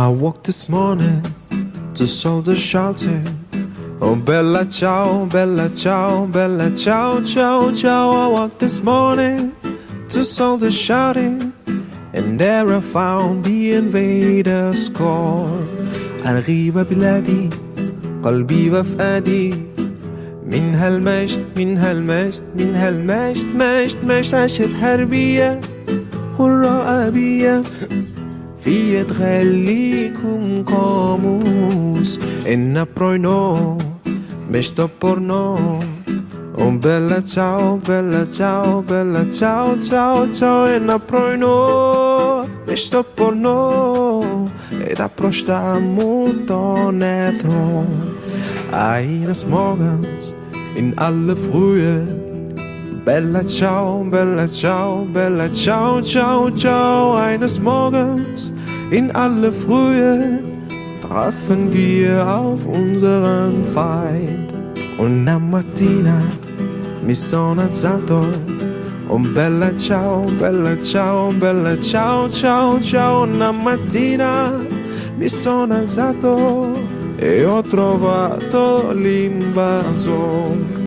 I woke this morning to soldiers shouting, oh bella ciao, bella ciao, bella ciao, ciao, ciao. I woke this morning to soldiers shouting, and there I found the invaders call. أرغيب بلادي قلبي وفؤادي، من هالمجد من هالمجد من هالمجد مجد مجد. عشت حربية حرة أبية في تخليكم قاموس إن بروينو مش تبورنو. Oh bella ciao, bella ciao, bella ciao, ciao, ciao. إن بروينو مش تبورنو إذا prostaat dan het thron. Eines Morgens in alle Frühe, bella ciao, bella ciao, bella ciao, ciao, ciao. Eines Morgens in alle Frühe trafen wir auf unseren Feind. Una mattina mi sono alzato, oh bella ciao, bella ciao, bella ciao, ciao, ciao. Una mattina mi sono alzato e ho trovato l'invasore.